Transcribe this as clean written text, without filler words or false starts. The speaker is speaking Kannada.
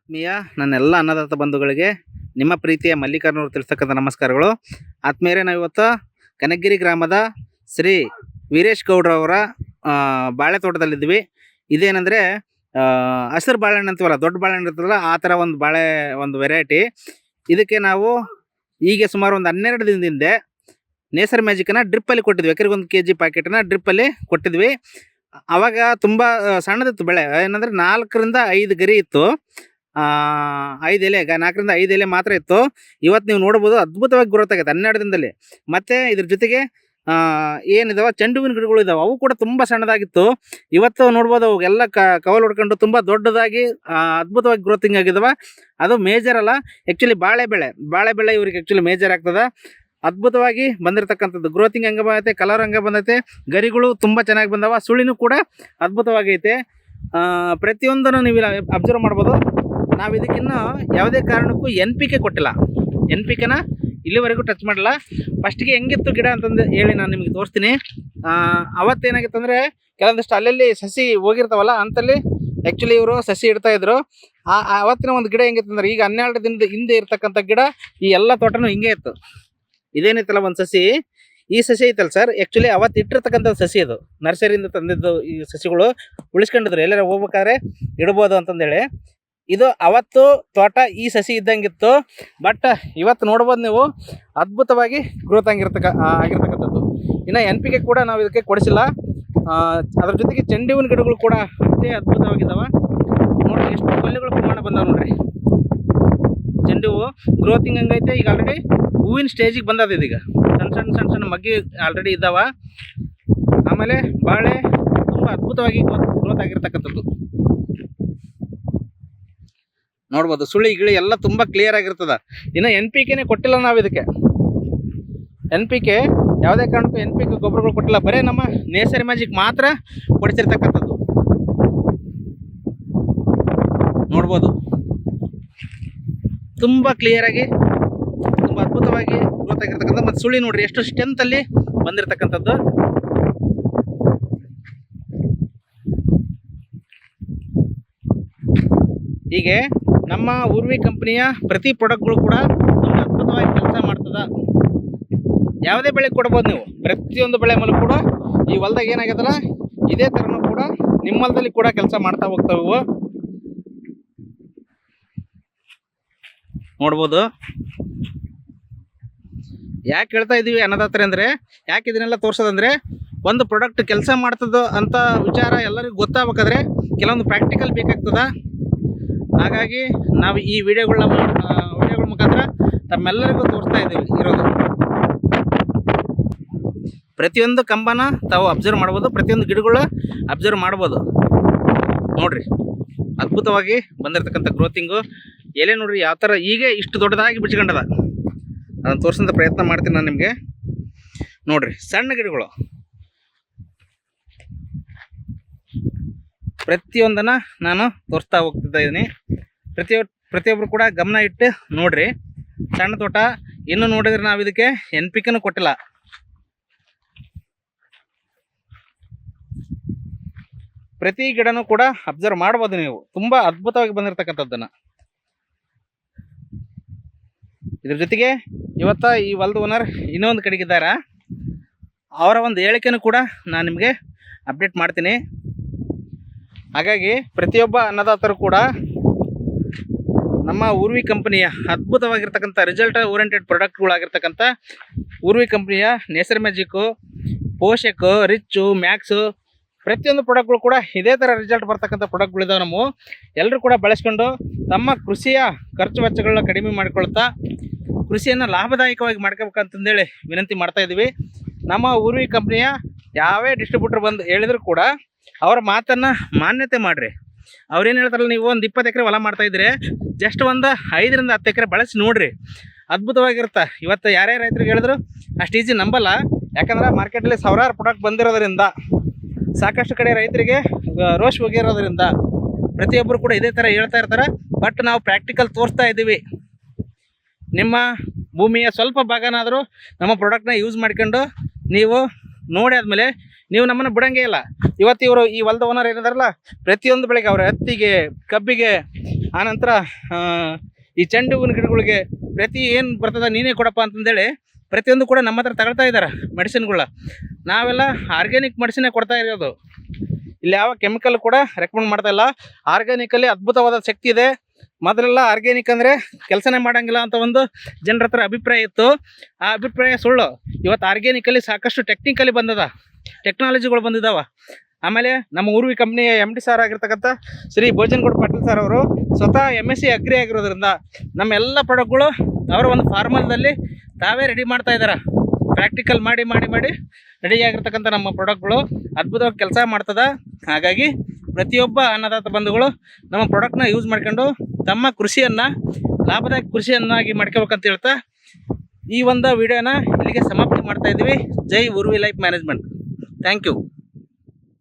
ಆತ್ಮೀಯ ನನ್ನೆಲ್ಲ ಅನ್ನದಾತ ಬಂಧುಗಳಿಗೆ ನಿಮ್ಮ ಪ್ರೀತಿಯ ಮಲ್ಲಿಕಾರ್ಜುನವರು ತಿಳಿಸ್ತಕ್ಕಂಥ ನಮಸ್ಕಾರಗಳು. ಆತ್ಮೀಯರೇ, ನಾವು ಇವತ್ತು ಕನಕಗಿರಿ ಗ್ರಾಮದ ಶ್ರೀ ವೀರೇಶ್ ಗೌಡ್ರವರ ಬಾಳೆ ತೋಟದಲ್ಲಿದ್ವಿ. ಇದೇನೆಂದರೆ ಹಸಿರು ಬಾಳೆಹಣ್ಣು ಅಂತೀವಲ್ಲ, ದೊಡ್ಡ ಬಾಳೆಹಣ್ಣು ಇರ್ತದಲ್ಲ, ಆ ಥರ ಒಂದು ಬಾಳೆ ಒಂದು ವೆರೈಟಿ. ಇದಕ್ಕೆ ನಾವು ಈಗ ಸುಮಾರು ಒಂದು 12 ದಿನದಿಂದ ನೇಸರ್ ಮ್ಯಾಜಿಕನ್ನು ಡ್ರಿಪ್ಪಲ್ಲಿ ಕೊಟ್ಟಿದ್ವಿ. ಎಕರೆಗೆ 1 kg ಪ್ಯಾಕೆಟನ್ನು ಡ್ರಿಪ್ಪಲ್ಲಿ ಕೊಟ್ಟಿದ್ವಿ. ಆವಾಗ ತುಂಬ ಸಣ್ಣದಿತ್ತು ಬೆಳೆ. ಏನಂದರೆ 4 ರಿಂದ 5 ಗರಿ ಇತ್ತು, 5 ಎಲೆ, 4 ರಿಂದ 5 ಎಲೆ ಮಾತ್ರ ಇತ್ತು. ಇವತ್ತು ನೀವು ನೋಡ್ಬೋದು, ಅದ್ಭುತವಾಗಿ ಗ್ರೋತ್ ಆಗುತ್ತೆ 12 ದಿನದಲ್ಲಿ. ಮತ್ತು ಇದ್ರ ಜೊತೆಗೆ ಏನಿದಾವೆ ಚೆಂಡು ಹೂವಿನ ಗಿಡಗಳು ಇದಾವೆ, ಅವು ಕೂಡ ತುಂಬ ಸಣ್ಣದಾಗಿತ್ತು. ಇವತ್ತು ನೋಡ್ಬೋದು ಅವೆಲ್ಲ ಕವಲ್ ಹೊಡ್ಕೊಂಡು ತುಂಬ ದೊಡ್ಡದಾಗಿ ಅದ್ಭುತವಾಗಿ ಗ್ರೋತಿಂಗ್ ಆಗಿದಾವೆ. ಅದು ಮೇಜರ್ ಅಲ್ಲ, ಆ್ಯಕ್ಚುಲಿ ಬಾಳೆ ಬೆಳೆ ಇವ್ರಿಗೆ ಆ್ಯಕ್ಚುಲಿ ಮೇಜರ್ ಆಗ್ತದೆ. ಅದ್ಭುತವಾಗಿ ಬಂದಿರತಕ್ಕಂಥದ್ದು ಗ್ರೋತಿಂಗ್ ಹಂಗೆ ಬಂದೈತೆ, ಕಲರ್ ಹಂಗೆ ಬಂದೈತೆ, ಗರಿಗಳು ತುಂಬ ಚೆನ್ನಾಗಿ ಬಂದವ, ಸುಳಿನೂ ಕೂಡ ಅದ್ಭುತವಾಗೈತೆ. ಪ್ರತಿಯೊಂದನ್ನು ನೀವು ಅಬ್ಸರ್ವ್ ಮಾಡ್ಬೋದು. ನಾವು ಇದಕ್ಕಿನ್ನೂ ಯಾವುದೇ ಕಾರಣಕ್ಕೂ NPK ಕೊಟ್ಟಿಲ್ಲ, NPKನ ಇಲ್ಲಿವರೆಗೂ ಟಚ್ ಮಾಡಿಲ್ಲ. ಫಸ್ಟಿಗೆ ಹೆಂಗಿತ್ತು ಗಿಡ ಅಂತಂದು ಹೇಳಿ ನಾನು ನಿಮಗೆ ತೋರಿಸ್ತೀನಿ. ಅವತ್ತೇನಾಗಿತ್ತು ಅಂದರೆ, ಕೆಲವೊಂದಿಷ್ಟು ಅಲ್ಲಲ್ಲಿ ಸಸಿ ಹೋಗಿರ್ತಾವಲ್ಲ, ಅಂತಲ್ಲಿ ಆ್ಯಕ್ಚುಲಿ ಇವರು ಸಸಿ ಇಡ್ತಾಯಿದ್ರು. ಅವತ್ತಿನ ಒಂದು ಗಿಡ ಹೆಂಗಿತ್ತು ಅಂದರೆ, ಈಗ 12 ದಿನದ ಹಿಂದೆ ಇರ್ತಕ್ಕಂಥ ಗಿಡ ಈ ಎಲ್ಲ ತೋಟನೂ ಹಿಂಗೆ ಇತ್ತು. ಇದೇನೈತಲ್ಲ ಒಂದು ಸಸಿ, ಈ ಸಸಿ ಐತಲ್ಲ ಸರ್, ಆ್ಯಕ್ಚುಲಿ ಅವತ್ತು ಇಟ್ಟಿರ್ತಕ್ಕಂಥ ಸಸಿ, ಅದು ನರ್ಸರಿಯಿಂದ ತಂದಿದ್ದು. ಈ ಸಸಿಗಳು ಉಳಿಸ್ಕೊಂಡಿದ್ರು, ಎಲ್ಲಾರ ಹೋಗ್ಬೇಕಾದ್ರೆ ಇಡ್ಬೋದು ಅಂತಂದೇಳಿ. ಇದು ಅವತ್ತು ತೋಟ ಈ ಸಸಿ ಇದ್ದಂಗಿತ್ತು. ಬಟ್ ಇವತ್ತು ನೋಡ್ಬೋದು ನೀವು, ಅದ್ಭುತವಾಗಿ ಗ್ರೋತ್ ಆಗಿರ್ತಕ್ಕಂಥದ್ದು. ಇನ್ನು NPK ಕೂಡ ನಾವು ಇದಕ್ಕೆ ಕೊಡಿಸಿಲ್ಲ. ಅದ್ರ ಜೊತೆಗೆ ಚೆಂಡು ಹೂವಿನ ಗಿಡಗಳು ಕೂಡ ಅಷ್ಟೇ ಅದ್ಭುತವಾಗಿದ್ದಾವೆ. ನೋಡಿರಿ ಎಷ್ಟು ಕೊಲ್ಲಿಗಳ ಪ್ರಮಾಣ ಬಂದಾವೆ ನೋಡ್ರಿ. ಚೆಂಡು ಹೂವು ಗ್ರೋತಿಂಗ್ ಹಂಗೈತೆ. ಈಗ ಆಲ್ರೆಡಿ ಹೂವಿನ ಸ್ಟೇಜಿಗೆ ಬಂದದ. ಇದೀಗ ಸಣ್ಣ ಮಗ್ಗಿ ಆಲ್ರೆಡಿ ಇದ್ದಾವ. ಆಮೇಲೆ ಬಾಳೆ ತುಂಬ ಅದ್ಭುತವಾಗಿ ಗ್ರೋತ್ ಆಗಿರ್ತಕ್ಕಂಥದ್ದು ನೋಡ್ಬೋದು. ಸುಳಿ ಗಿಳಿ ಎಲ್ಲ ತುಂಬ ಕ್ಲಿಯರ್ ಆಗಿರ್ತದೆ. ಇನ್ನು NPKನೇ ಕೊಟ್ಟಿಲ್ಲ ನಾವು ಇದಕ್ಕೆ. NPK ಯಾವುದೇ ಕಾರಣಕ್ಕೂ NPK ಗೊಬ್ಬರಗಳು ಕೊಟ್ಟಿಲ್ಲ, ಬರೀ ನಮ್ಮ ನೇಸರ್ ಮ್ಯಾಜಿಕ್ ಮಾತ್ರ ಕೊಡಿಸಿರ್ತಕ್ಕಂಥದ್ದು ನೋಡ್ಬೋದು. ತುಂಬ ಕ್ಲಿಯರಾಗಿ ತುಂಬ ಅದ್ಭುತವಾಗಿ ಗ್ರೋತ್ ಆಗಿರ್ತಕ್ಕಂಥ, ಮತ್ತು ಸುಳಿ ನೋಡ್ರಿ ಎಷ್ಟು ಸ್ಟ್ರೆಂತಲ್ಲಿ ಬಂದಿರತಕ್ಕಂಥದ್ದು. ಹೀಗೆ ನಮ್ಮ ಊರ್ವಿ ಕಂಪ್ನಿಯ ಪ್ರತಿ ಪ್ರಾಡಕ್ಟ್ಗಳು ಕೂಡ ತುಂಬ ಅದ್ಭುತವಾಗಿ ಕೆಲಸ ಮಾಡ್ತದೆ. ಯಾವುದೇ ಬೆಳೆ ಕೊಡ್ಬೋದು ನೀವು, ಪ್ರತಿಯೊಂದು ಬೆಳೆ ಮೇಲೆ ಕೂಡ ಈ ಹೊಲದಾಗ ಏನಾಗ್ಯದಲ್ಲ, ಇದೇ ಥರನೂ ಕೂಡ ನಿಮ್ಮ ಹೊಲದಲ್ಲಿ ಕೂಡ ಕೆಲಸ ಮಾಡ್ತಾ ಹೋಗ್ತಾವೆ ಇವು ನೋಡ್ಬೋದು. ಯಾಕೆ ಹೇಳ್ತಾ ಇದ್ದೀವಿ ಅನ್ನದಾತ್ರೆ ಅಂದರೆ, ಯಾಕೆ ಇದನ್ನೆಲ್ಲ ತೋರಿಸೋದಂದರೆ, ಒಂದು ಪ್ರಾಡಕ್ಟ್ ಕೆಲಸ ಮಾಡ್ತದೋ ಅಂತ ವಿಚಾರ ಎಲ್ಲರಿಗೂ ಗೊತ್ತಾಗಬೇಕಾದ್ರೆ ಕೆಲವೊಂದು ಪ್ರಾಕ್ಟಿಕಲ್ ಬೇಕಾಗ್ತದೆ. ಹಾಗಾಗಿ ನಾವು ಈ ವಿಡಿಯೋಗಳ ಮುಖಾಂತರ ತಮ್ಮೆಲ್ಲರಿಗೂ ತೋರಿಸ್ತಾ ಇದ್ದೀವಿ ಇರೋದು. ಪ್ರತಿಯೊಂದು ಕಂಬನ ತಾವು ಅಬ್ಸರ್ವ್ ಮಾಡ್ಬೋದು, ಪ್ರತಿಯೊಂದು ಗಿಡಗಳು ಅಬ್ಸರ್ವ್ ಮಾಡ್ಬೋದು. ನೋಡಿರಿ ಅದ್ಭುತವಾಗಿ ಬಂದಿರತಕ್ಕಂಥ ಗ್ರೋತಿಂಗು. ಎಲೆ ನೋಡ್ರಿ ಯಾವ ಥರ ಈಗ ಇಷ್ಟು ದೊಡ್ಡದಾಗಿ ಬಿಚ್ಕೊಂಡದ. ಅದನ್ನು ತೋರಿಸೋಂಥ ಪ್ರಯತ್ನ ಮಾಡ್ತೀನಿ ನಾನು ನಿಮಗೆ. ನೋಡಿರಿ ಸಣ್ಣ ಗಿಡಗಳು ಪ್ರತಿಯೊಂದನ್ನು ನಾನು ತೋರಿಸ್ತಾ ಹೋಗ್ತಿದ್ದ ಇದ್ದೀನಿ. ಪ್ರತಿಯೊಬ್ಬರು ಕೂಡ ಗಮನ ಇಟ್ಟು ನೋಡ್ರಿ. ಸಣ್ಣ ತೋಟ ಇನ್ನು ನೋಡಿದ್ರೆ ನಾವು ಇದಕ್ಕೆ NPKನೂ ಕೊಟ್ಟಿಲ್ಲ. ಪ್ರತಿ ಗಿಡನೂ ಕೂಡ ಅಬ್ಸರ್ವ್ ಮಾಡ್ಬೋದು ನೀವು, ತುಂಬ ಅದ್ಭುತವಾಗಿ ಬಂದಿರತಕ್ಕಂಥದ್ದನ್ನು. ಇದ್ರ ಜೊತೆಗೆ ಇವತ್ತು ಈ ಹೊಲದ ಓನರ್ ಇನ್ನೊಂದು ಕಡೆಗಿದ್ದಾರೆ, ಅವರ ಒಂದು ಹೇಳಿಕೆನೂ ಕೂಡ ನಾನು ನಿಮಗೆ ಅಪ್ಡೇಟ್ ಮಾಡ್ತೀನಿ. ಹಾಗಾಗಿ ಪ್ರತಿಯೊಬ್ಬ ಅನ್ನದಾತರು ಕೂಡ ನಮ್ಮ ಊರ್ವಿ ಕಂಪನಿಯ ಅದ್ಭುತವಾಗಿರ್ತಕ್ಕಂಥ ರಿಸಲ್ಟ್ ಓರಿಯೆಂಟೆಡ್ ಪ್ರಾಡಕ್ಟ್ಗಳಾಗಿರ್ತಕ್ಕಂಥ ಊರ್ವಿ ಕಂಪ್ನಿಯ Nesar magic, Poshak, rich, max, ಪ್ರತಿಯೊಂದು ಪ್ರಾಡಕ್ಟ್ಗಳು ಕೂಡ ಇದೇ ಥರ ರಿಸಲ್ಟ್ ಬರ್ತಕ್ಕಂಥ ಪ್ರಾಡಕ್ಟ್ಗಳಿದ್ದಾವೆ. ನಾವು ಎಲ್ಲರೂ ಕೂಡ ಬಳಸ್ಕೊಂಡು ತಮ್ಮ ಕೃಷಿಯ ಖರ್ಚು ವೆಚ್ಚಗಳನ್ನ ಕಡಿಮೆ ಮಾಡಿಕೊಳ್ತಾ ಕೃಷಿಯನ್ನು ಲಾಭದಾಯಕವಾಗಿ ಮಾಡ್ಕೋಬೇಕಂತಂದೇಳಿ ವಿನಂತಿ ಮಾಡ್ತಾ ಇದ್ದೀವಿ. ನಮ್ಮ ಊರ್ವಿ ಕಂಪ್ನಿಯ ಯಾವೇ ಡಿಸ್ಟ್ರಿಬ್ಯೂಟರ್ ಬಂದು ಹೇಳಿದ್ರು ಕೂಡ ಅವರ ಮಾತನ್ನು ಮಾನ್ಯತೆ ಮಾಡಿರಿ. ಅವ್ರೇನು ಹೇಳ್ತಾರಲ್ಲ, ನೀವು ಒಂದು 20 ಎಕರೆ ಹೊಲ ಮಾಡ್ತಾಯಿದ್ರೆ ಜಸ್ಟ್ ಒಂದು 5 ರಿಂದ 10 ಎಕರೆ ಬಳಸಿ ನೋಡಿರಿ, ಅದ್ಭುತವಾಗಿರುತ್ತೆ. ಇವತ್ತು ಯಾರೇ ರೈತರಿಗೆ ಹೇಳಿದ್ರು ಅಷ್ಟು ಈಜಿ ನಂಬಲ್ಲ. ಯಾಕಂದ್ರೆ ಮಾರ್ಕೆಟಲ್ಲಿ ಸಾವಿರಾರು ಪ್ರಾಡಕ್ಟ್ ಬಂದಿರೋದ್ರಿಂದ, ಸಾಕಷ್ಟು ಕಡೆ ರೈತರಿಗೆ ರೋಷ್ ಹೋಗಿರೋದ್ರಿಂದ ಪ್ರತಿಯೊಬ್ಬರು ಕೂಡ ಇದೇ ಥರ ಹೇಳ್ತಾ ಇರ್ತಾರೆ. ಬಟ್ ನಾವು ಪ್ರಾಕ್ಟಿಕಲ್ ತೋರಿಸ್ತಾ ಇದ್ದೀವಿ. ನಿಮ್ಮ ಭೂಮಿಯ ಸ್ವಲ್ಪ ಭಾಗನಾದರೂ ನಮ್ಮ ಪ್ರಾಡಕ್ಟ್ನ ಯೂಸ್ ಮಾಡ್ಕೊಂಡು ನೀವು ನೋಡಿ ಆದಮೇಲೆ ನೀವು ನಮ್ಮನ್ನು ಬಿಡೋಂಗೇ ಇಲ್ಲ. ಇವತ್ತು ಇವರು ಈ ಹೊಲದ ಓನರ್ ಏನಿದಾರಲ್ಲ, ಪ್ರತಿಯೊಂದು ಬೆಳೆಗೆ ಅವರ ಹತ್ತಿಗೆ, ಕಬ್ಬಿಗೆ, ಆನಂತರ ಈ ಚೆಂಡು ಹೂವಿನ ಗಿಡಗಳಿಗೆ ಪ್ರತಿ ಏನು ಬರ್ತದ ನೀನೇ ಕೊಡಪ್ಪ ಅಂತಂದೇಳಿ ಪ್ರತಿಯೊಂದು ಕೂಡ ನಮ್ಮ ಹತ್ರ ತಗೊಳ್ತಾ ಇದ್ದಾರೆ ಮೆಡಿಸಿನ್ಗಳ. ನಾವೆಲ್ಲ ಆರ್ಗ್ಯಾನಿಕ್ ಮೆಡಿಸಿನೇ ಕೊಡ್ತಾ ಇರೋದು. ಇಲ್ಲಿ ಯಾವ ಕೆಮಿಕಲ್ ಕೂಡ ರೆಕಮೆಂಡ್ ಮಾಡ್ತಾ ಇಲ್ಲ. ಆರ್ಗ್ಯಾನಿಕಲ್ಲಿ ಅದ್ಭುತವಾದ ಶಕ್ತಿ ಇದೆ. ಮೊದಲೆಲ್ಲ ಆರ್ಗ್ಯಾನಿಕ್ ಅಂದರೆ ಕೆಲಸನೇ ಮಾಡೋಂಗಿಲ್ಲ ಅಂತ ಒಂದು ಜನರ ಹತ್ರ ಅಭಿಪ್ರಾಯ ಇತ್ತು. ಆ ಅಭಿಪ್ರಾಯ ಸುಳ್ಳು. ಇವತ್ತು ಆರ್ಗ್ಯಾನಿಕಲ್ಲಿ ಸಾಕಷ್ಟು ಟೆಕ್ನಿಕಲಿ ಬಂದದ, ಟೆಕ್ನಾಲಜಿಗಳು ಬಂದಿದ್ದಾವೆ. ಆಮೇಲೆ ನಮ್ಮ ಊರ್ವಿ ಕಂಪ್ನಿಯ MD ಸಾರ್ ಆಗಿರ್ತಕ್ಕಂಥ ಶ್ರೀ ಭೋಜನಗೌಡ ಪಾಟೀಲ್ ಸರ್ ಅವರು ಸ್ವತಃ MSc ಅಗ್ರಿ ಆಗಿರೋದ್ರಿಂದ ನಮ್ಮ ಎಲ್ಲ ಪ್ರಾಡಕ್ಟ್ಗಳು ಅವರ ಒಂದು ಫಾರ್ಮಲ್ದಲ್ಲಿ ತಾವೇ ರೆಡಿ ಮಾಡ್ತಾ ಇದ್ದಾರೆ. ಪ್ರಾಕ್ಟಿಕಲ್ ಮಾಡಿ ಮಾಡಿ ಮಾಡಿ ರೆಡಿಯಾಗಿರ್ತಕ್ಕಂಥ ನಮ್ಮ ಪ್ರಾಡಕ್ಟ್ಗಳು ಅದ್ಭುತವಾಗಿ ಕೆಲಸ ಮಾಡ್ತದೆ. ಹಾಗಾಗಿ ಪ್ರತಿಯೊಬ್ಬ ಅನ್ನದಾತ ಬಂಧುಗಳು ನಮ್ಮ ಪ್ರಾಡಕ್ಟ್ನ ಯೂಸ್ ಮಾಡ್ಕೊಂಡು ತಮ್ಮ ಕೃಷಿಯನ್ನು ಲಾಭದಾಯಕ ಕೃಷಿಯನ್ನಾಗಿ ಮಾಡ್ಕೋಬೇಕಂತ ಹೇಳ್ತಾ ಈ ಒಂದು ವಿಡಿಯೋನ ಇಲ್ಲಿಗೆ ಸಮಾಪ್ತಿ ಮಾಡ್ತಾ ಇದ್ದೀವಿ. ಜೈ Urvi life management. Thank you.